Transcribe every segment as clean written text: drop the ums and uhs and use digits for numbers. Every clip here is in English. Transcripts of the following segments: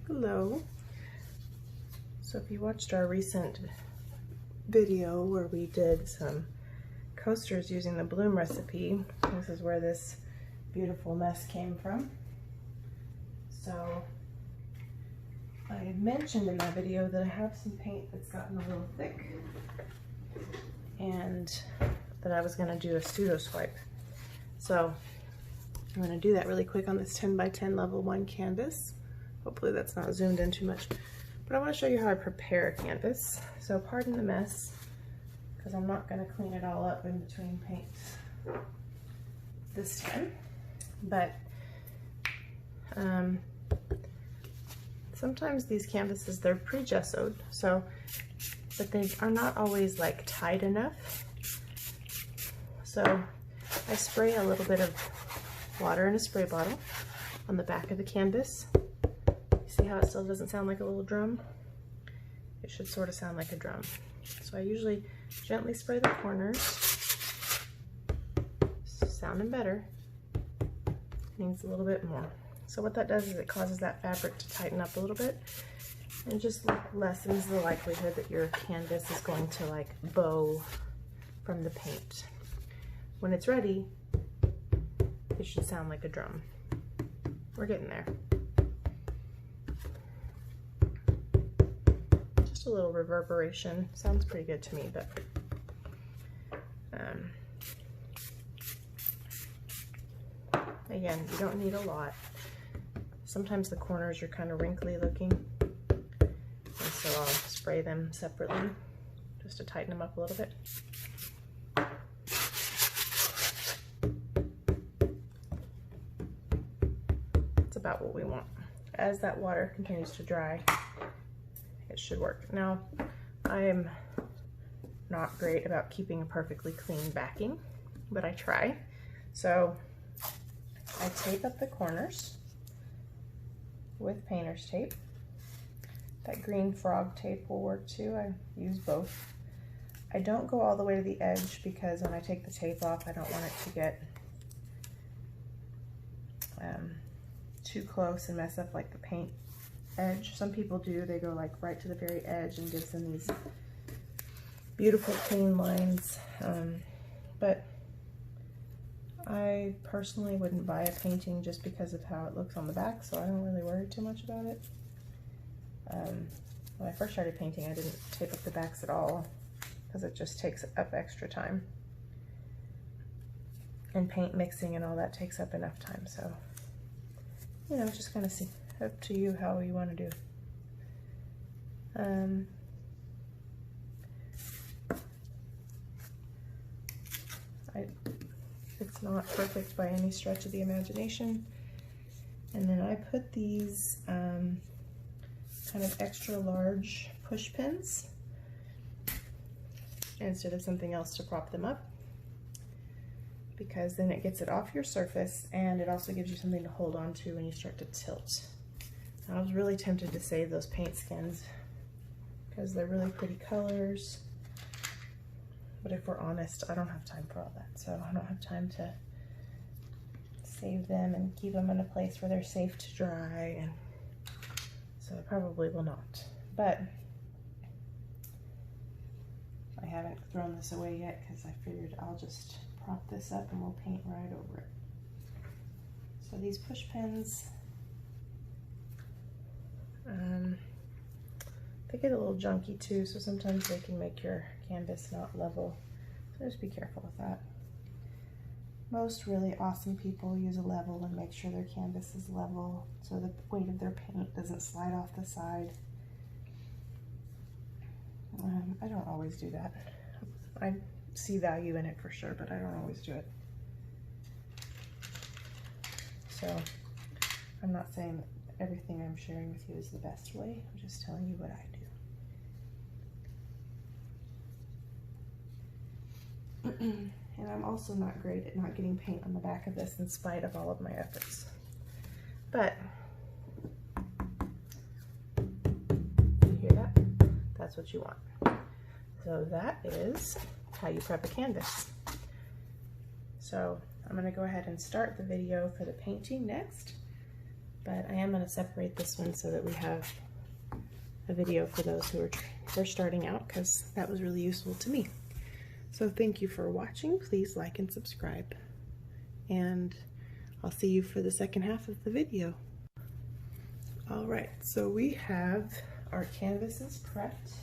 Hello. So if you watched our recent video where we did some coasters using the bloom recipe, this is where this beautiful mess came from. So I had mentioned in that video that I have some paint that's gotten a little thick and that I was going to do a pseudo swipe. So I'm going to do that really quick on this 10 by 10 level 1 canvas. Hopefully that's not zoomed in too much. But I want to show you how I prepare a canvas. So pardon the mess, because I'm not going to clean it all up in between paints this time. But sometimes these canvases, they're pre-gessoed, but they are not always like tight enough. So I spray a little bit of water in a spray bottle on the back of the canvas. See how it still doesn't sound like a little drum? It should sort of sound like a drum. So I usually gently spray the corners. Sounding better. Needs a little bit more. So what that does is it causes that fabric to tighten up a little bit and just lessens the likelihood that your canvas is going to like bow from the paint. When it's ready, it should sound like a drum. We're getting there. Just a little reverberation. Sounds pretty good to me, but again, you don't need a lot. Sometimes the corners are kind of wrinkly looking, and so I'll spray them separately just to tighten them up a little bit. That's about what we want. As that water continues to dry, it should work. Now, I am not great about keeping a perfectly clean backing, but I try. So I tape up the corners with painter's tape. That green frog tape will work too. I use both. I don't go all the way to the edge because when I take the tape off, I don't want it to get too close and mess up like the paint edge. Some people do. They go like right to the very edge and gives them these beautiful clean lines. But I personally wouldn't buy a painting just because of how it looks on the back, so I don't really worry too much about it. When I first started painting, I didn't tape up the backs at all because it just takes up extra time. And paint mixing and all that takes up enough time, so you know, just kind of see up to you how you want to do. It's not perfect by any stretch of the imagination. And then I put these kind of extra large push pins instead of something else to prop them up, because then it gets it off your surface and it also gives you something to hold on to when you start to tilt. I was really tempted to save those paint skins because they're really pretty colors. But if we're honest, I don't have time for all that. So I don't have time to save them and keep them in a place where they're safe to dry. And so I probably will not. But I haven't thrown this away yet because I figured I'll just prop this up and we'll paint right over it. So these push pins, they get a little junky too, so sometimes they can make your canvas not level. So just be careful with that. Most really awesome people use a level and make sure their canvas is level so the weight of their paint doesn't slide off the side. I don't always do that. I see value in it for sure, but I don't always do it. So I'm not saying that everything I'm sharing with you is the best way. I'm just telling you what I do. And I'm also not great at not getting paint on the back of this in spite of all of my efforts. But you hear that? That's what you want. So that is how you prep a canvas. So I'm going to go ahead and start the video for the painting next. But I am going to separate this one so that we have a video for those who are first starting out, because that was really useful to me. So thank you for watching. Please like and subscribe, and I'll see you for the second half of the video. All right, so we have our canvases prepped,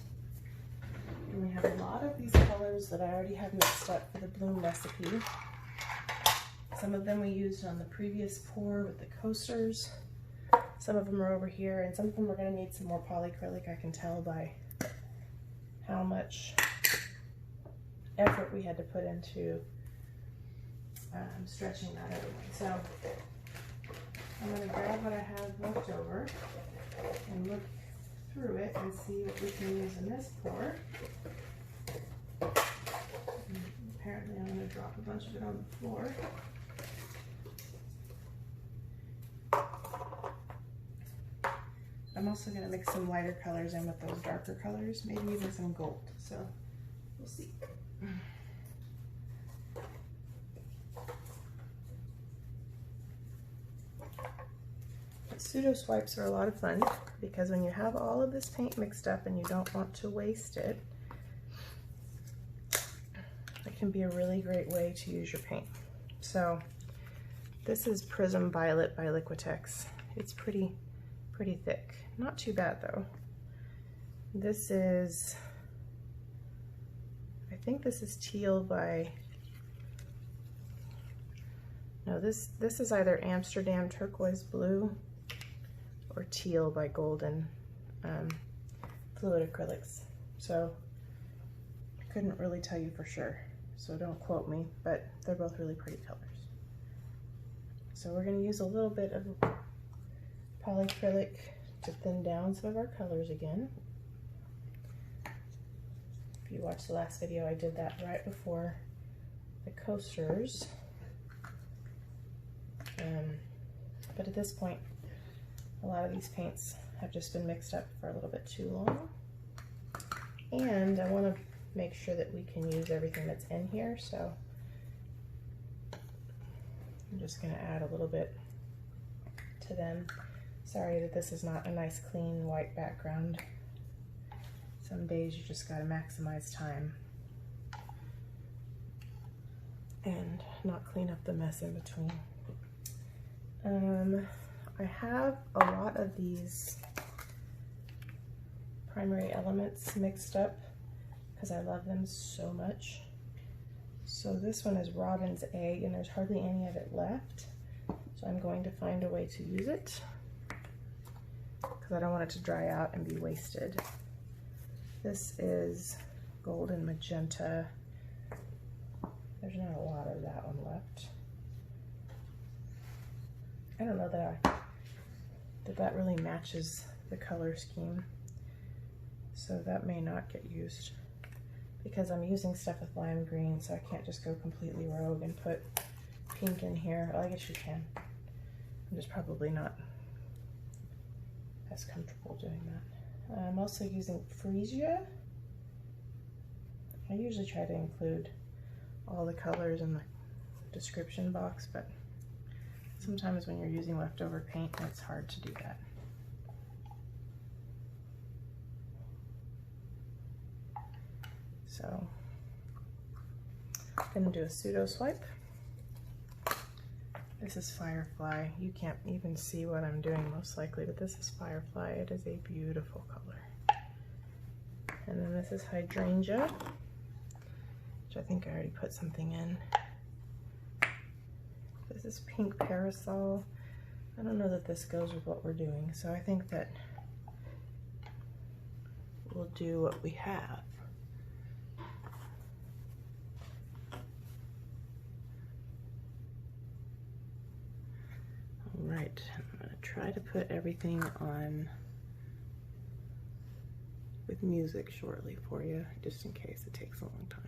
and we have a lot of these colors that I already have mixed up for the bloom recipe. Some of them we used on the previous pour with the coasters. Some of them are over here, and some of them we're going to need some more polycrylic. I can tell by how much effort we had to put into stretching that anyway. So I'm going to grab what I have left over and look through it and see what we can use in this pour. And apparently I'm going to drop a bunch of it on the floor. I'm also going to mix some lighter colors in with those darker colors, maybe even some gold, so we'll see. Pseudo swipes are a lot of fun, because when you have all of this paint mixed up and you don't want to waste it, it can be a really great way to use your paint. So this is Prism Violet by Liquitex. It's pretty thick. Not too bad though. This is, I think this is Teal by, no, this is either Amsterdam Turquoise Blue or Teal by Golden Fluid Acrylics. So I couldn't really tell you for sure, so don't quote me, but they're both really pretty colors. So we're going to use a little bit of polycrylic to thin down some of our colors again. If you watched the last video, I did that right before the coasters. But at this point, a lot of these paints have just been mixed up for a little bit too long. And I want to make sure that we can use everything that's in here, so I'm just going to add a little bit to them. Sorry that this is not a nice clean white background. Some days you just gotta maximize time and not clean up the mess in between. I have a lot of these primary elements mixed up because I love them so much. So this one is Robin's Egg, and there's hardly any of it left. So I'm going to find a way to use it, because I don't want it to dry out and be wasted. This is Golden Magenta. There's not a lot of that one left. I don't know that really matches the color scheme, so that may not get used, because I'm using stuff with lime green, so I can't just go completely rogue and put pink in here. Well, I guess you can. I'm just probably not as comfortable doing that. I'm also using Freesia. I usually try to include all the colors in the description box, but sometimes when you're using leftover paint, it's hard to do that. So I'm gonna do a pseudo swipe. This is Firefly. You can't even see what I'm doing most likely, but this is Firefly. It is a beautiful color. And then this is Hydrangea, which I think I already put something in. This is Pink Parasol. I don't know that this goes with what we're doing, so I think that we'll do what we have. Alright, I'm going to try to put everything on with music shortly for you, just in case it takes a long time.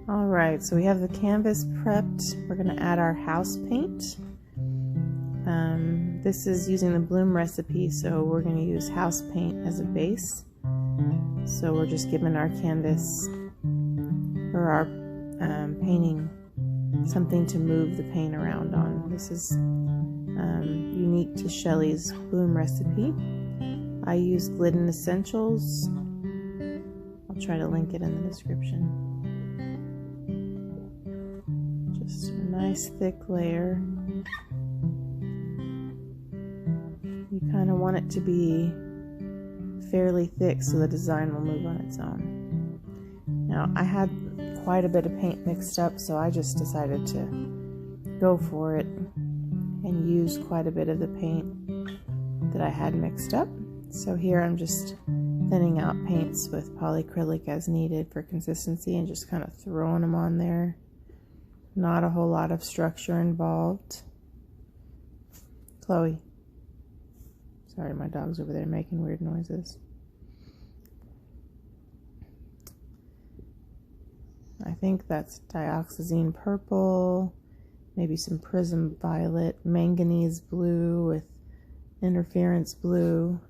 Alright, so we have the canvas prepped. We're going to add our house paint. This is using the bloom recipe, so we're going to use house paint as a base. So we're just giving our canvas, or our painting, something to move the paint around on. This is unique to Shelley's Bloom recipe. I use Glidden Essentials. I'll try to link it in the description. Just a nice thick layer. You kind of want it to be fairly thick so the design will move on its own. Now, I had quite a bit of paint mixed up, so I just decided to go for it and use quite a bit of the paint that I had mixed up. So here I'm just thinning out paints with polycrylic as needed for consistency and just kind of throwing them on there. Not a whole lot of structure involved. Chloe. Sorry, my dog's over there making weird noises. I think that's Dioxazine purple, maybe some Prism violet, Manganese blue with interference blue.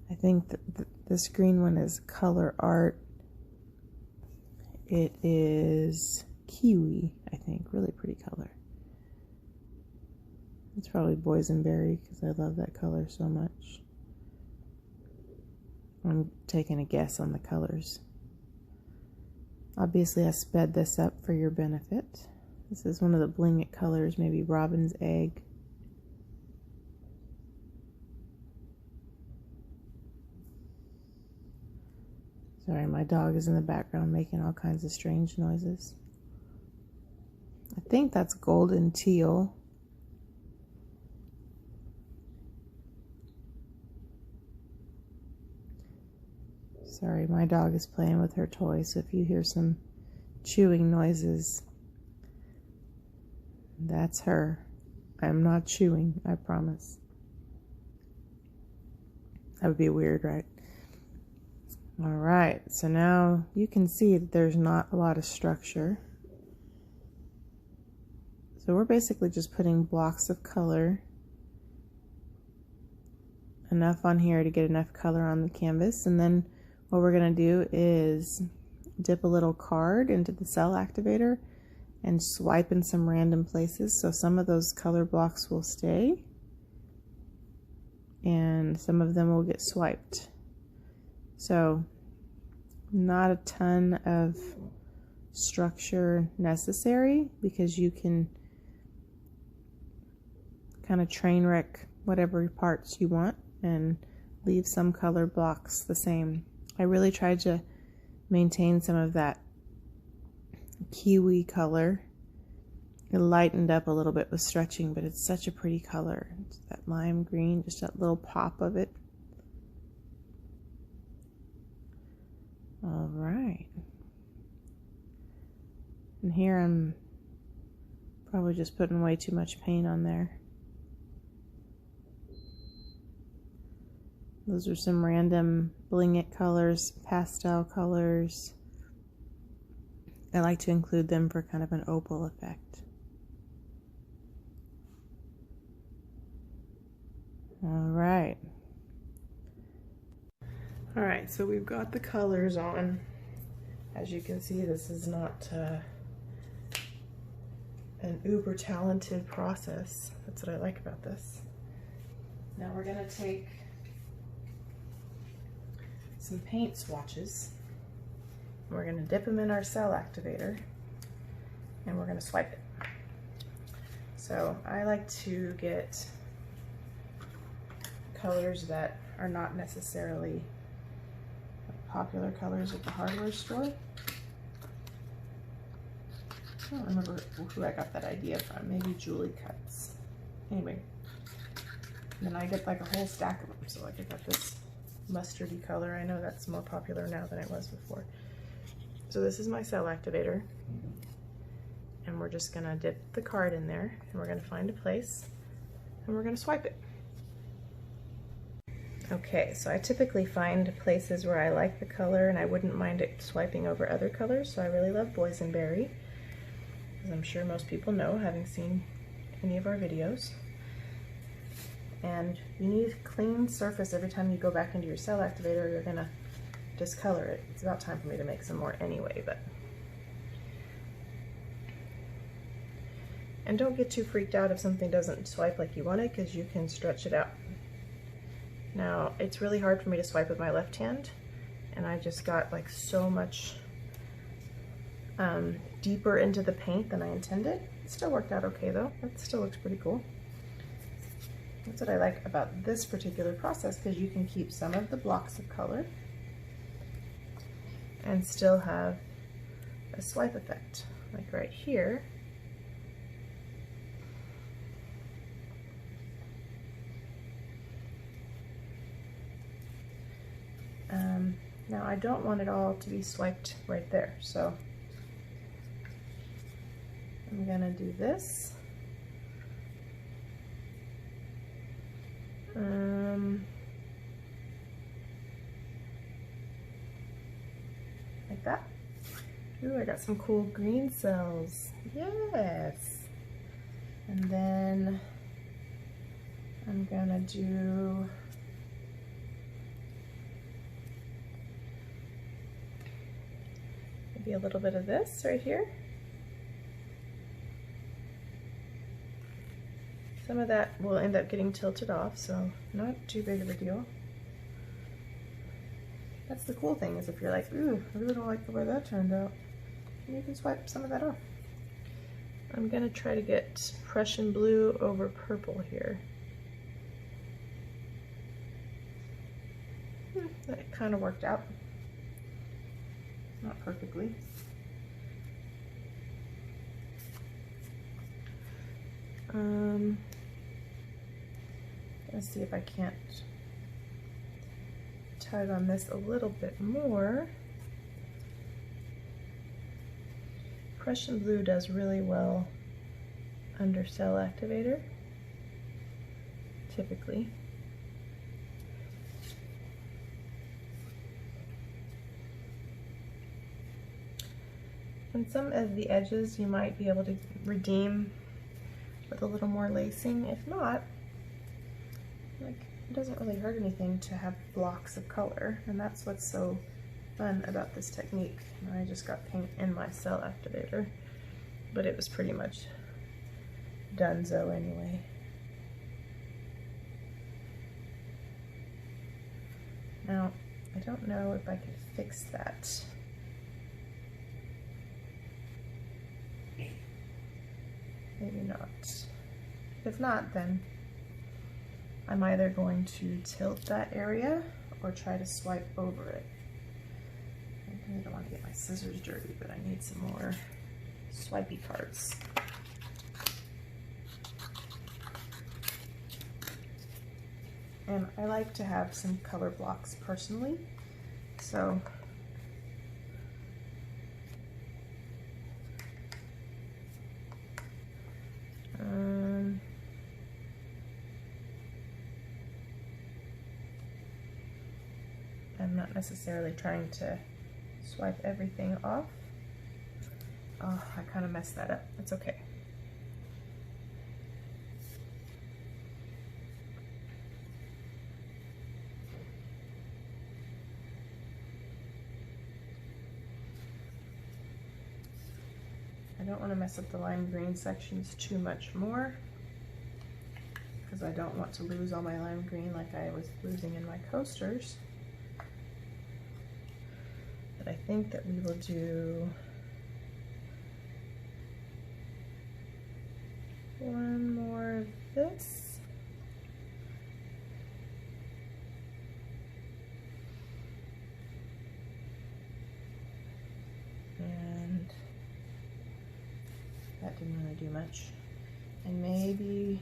I think that this green one is Colourarte. It is Kiwi, I think. Really pretty color. It's probably boysenberry because I love that color so much. I'm taking a guess on the colors. Obviously, I sped this up for your benefit. This is one of the Bling It colors, maybe Robin's Egg. Sorry, my dog is in the background making all kinds of strange noises. I think that's Golden Teal. Sorry, my dog is playing with her toy, so if you hear some chewing noises, that's her. I'm not chewing, I promise. That would be weird, right? Alright, so now you can see that there's not a lot of structure. So we're basically just putting blocks of color, enough on here to get enough color on the canvas, and then what we're going to do is dip a little card into the cell activator and swipe in some random places. So some of those color blocks will stay and some of them will get swiped. So not a ton of structure necessary because you can kind of train wreck whatever parts you want and leave some color blocks the same. I really tried to maintain some of that kiwi color. It lightened up a little bit with stretching, but it's such a pretty color. It's that lime green, just that little pop of it. All right. And here I'm probably just putting way too much paint on there. Those are some random Bling It colors, pastel colors. I like to include them for kind of an opal effect. Alright. Alright, so we've got the colors on. As you can see, this is not an uber talented process. That's what I like about this. Now we're going to take some paint swatches. We're going to dip them in our cell activator and we're going to swipe it. So I like to get colors that are not necessarily popular colors at the hardware store. I don't remember who I got that idea from. Maybe Julie Cuts. Anyway, then I get like a whole stack of them. So like I got this mustardy color. I know that's more popular now than it was before. So this is my cell activator. And we're just gonna dip the card in there and we're gonna find a place and we're gonna swipe it. Okay, so I typically find places where I like the color and I wouldn't mind it swiping over other colors. So I really love boysenberry, as I'm sure most people know, having seen any of our videos. And you need a clean surface every time you go back into your cell activator. You're gonna discolor it. It's about time for me to make some more anyway, but And don't get too freaked out if something doesn't swipe like you want it, because you can stretch it out. Now, it's really hard for me to swipe with my left hand, and I just got like so much deeper into the paint than I intended. It still worked out okay though. That still looks pretty cool. That's what I like about this particular process, because you can keep some of the blocks of color and still have a swipe effect, like right here. Now I don't want it all to be swiped right there, so I'm gonna do this. Like that. Ooh, I got some cool green cells. Yes. And then I'm gonna do maybe a little bit of this right here. Some of that will end up getting tilted off, so not too big of a deal. That's the cool thing, is if you're like, ooh, I really don't like the way that turned out, you can swipe some of that off. I'm gonna try to get Prussian blue over purple here. That kind of worked out. Not perfectly. Let's see if I can't tug on this a little bit more. Prussian blue does really well under cell activator, typically. And some of the edges you might be able to redeem with a little more lacing. If not, like, it doesn't really hurt anything to have blocks of color, and that's what's so fun about this technique. I just got paint in my cell activator, but it was pretty much donezo anyway. Now, I don't know if I could fix that. Maybe not. If not, then I'm either going to tilt that area or try to swipe over it. I really don't want to get my scissors dirty, but I need some more swipey parts. And I like to have some color blocks personally, so I'm not necessarily trying to swipe everything off. Oh, I kind of messed that up. It's okay. I don't want to mess up the lime green sections too much more, because I don't want to lose all my lime green like I was losing in my coasters. But I think that we will do one more of this. And that didn't really do much. And maybe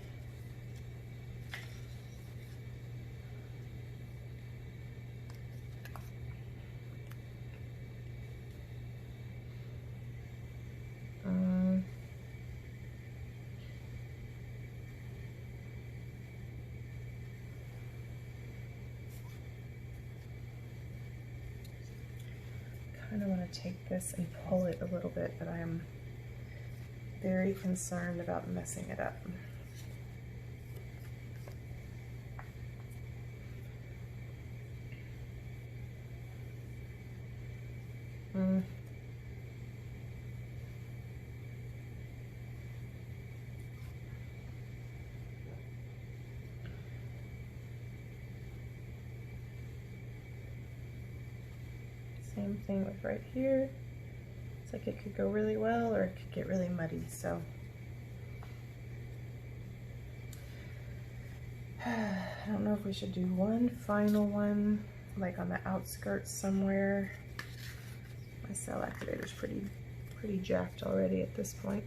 I want to take this and pull it a little bit, but I am very concerned about messing it up. Same thing with right here. It's like it could go really well or it could get really muddy, so. I don't know if we should do one final one, like on the outskirts somewhere. My cell activator's pretty jacked already at this point.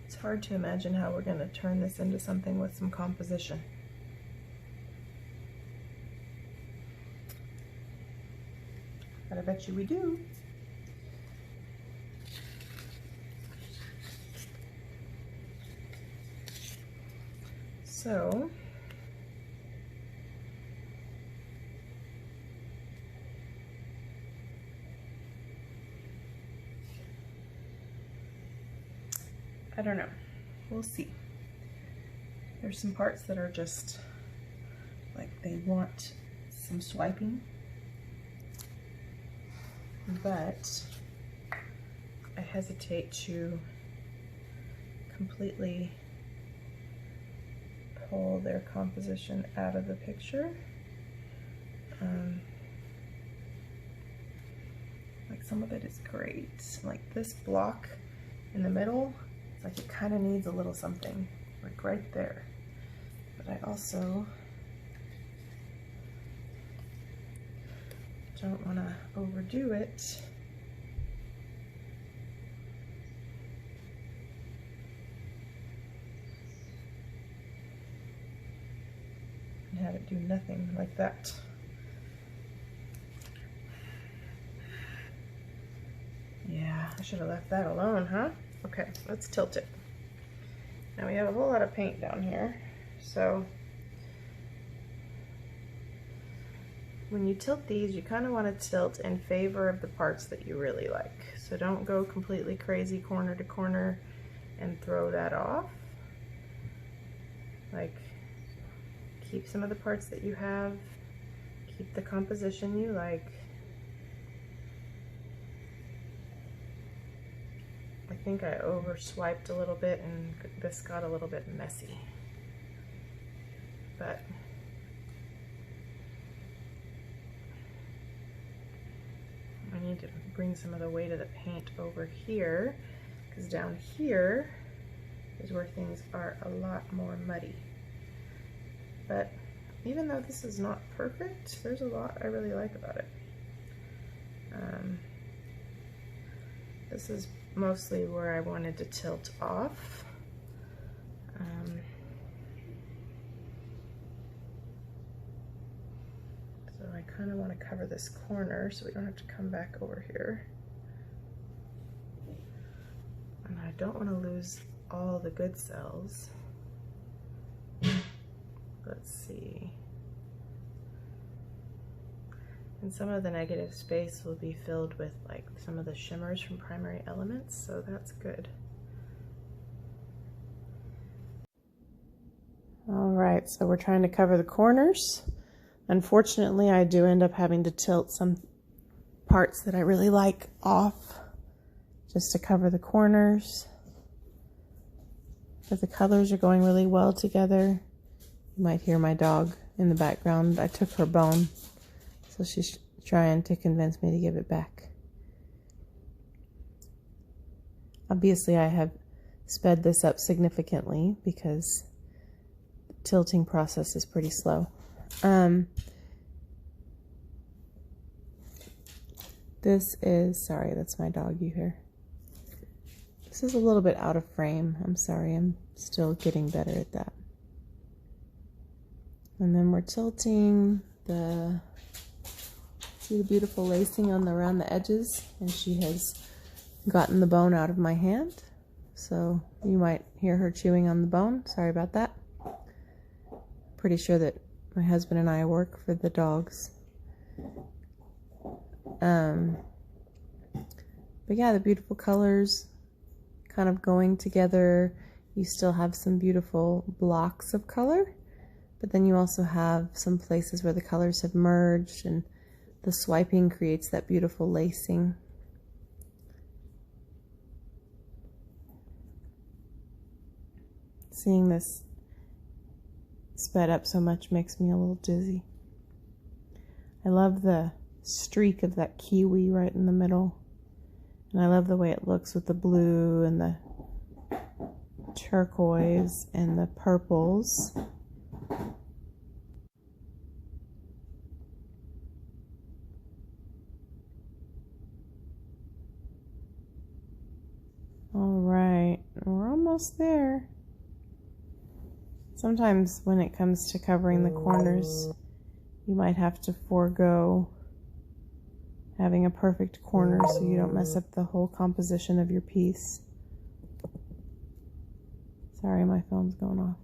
It's hard to imagine how we're going to turn this into something with some composition. But I bet you we do. So, I don't know. We'll see. There's some parts that are just like they want some swiping, but I hesitate to completely pull their composition out of the picture. Like some of it is great. Like this block in the middle, it's like it kind of needs a little something, like right there. But I also don't want to overdo it. And have it do nothing like that. Yeah, I should have left that alone, huh? Okay, let's tilt it. Now we have a whole lot of paint down here, so when you tilt these, you kind of want to tilt in favor of the parts that you really like. So don't go completely crazy corner to corner and throw that off. Like, keep some of the parts that you have, keep the composition you like. I think I over swiped a little bit and this got a little bit messy, but I need to bring some of the weight of the paint over here, because down here is where things are a lot more muddy. But even though this is not perfect, there's a lot I really like about it. This is mostly where I wanted to tilt off. So I kind of want to cover this corner so we don't have to come back over here. And I don't want to lose all the good cells. Let's see. And some of the negative space will be filled with like some of the shimmers from primary elements, so that's good. All right, so we're trying to cover the corners. Unfortunately, I do end up having to tilt some parts that I really like off just to cover the corners. But the colors are going really well together. You might hear my dog in the background. I took her bone, so she's trying to convince me to give it back. Obviously, I have sped this up significantly because the tilting process is pretty slow. This is, sorry, that's my dog you hear. This is a little bit out of frame. I'm sorry, I'm still getting better at that. And then we're tilting the, see the beautiful lacing around the edges, and she has gotten the bone out of my hand. So you might hear her chewing on the bone. Sorry about that. Pretty sure that my husband and I work for the dogs. But yeah, the beautiful colors kind of going together. You still have some beautiful blocks of color, but then you also have some places where the colors have merged and the swiping creates that beautiful lacing. Seeing this sped up so much makes me a little dizzy. I love the streak of that kiwi right in the middle. And I love the way it looks with the blue and the turquoise and the purples. All right, we're almost there. Sometimes when it comes to covering the corners, you might have to forego having a perfect corner so you don't mess up the whole composition of your piece. Sorry, my phone's going off.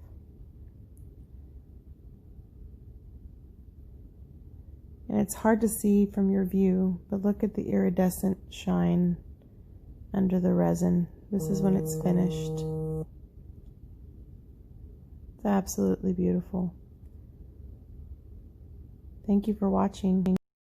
And it's hard to see from your view, but look at the iridescent shine under the resin. This is when it's finished. It's absolutely beautiful. Thank you for watching.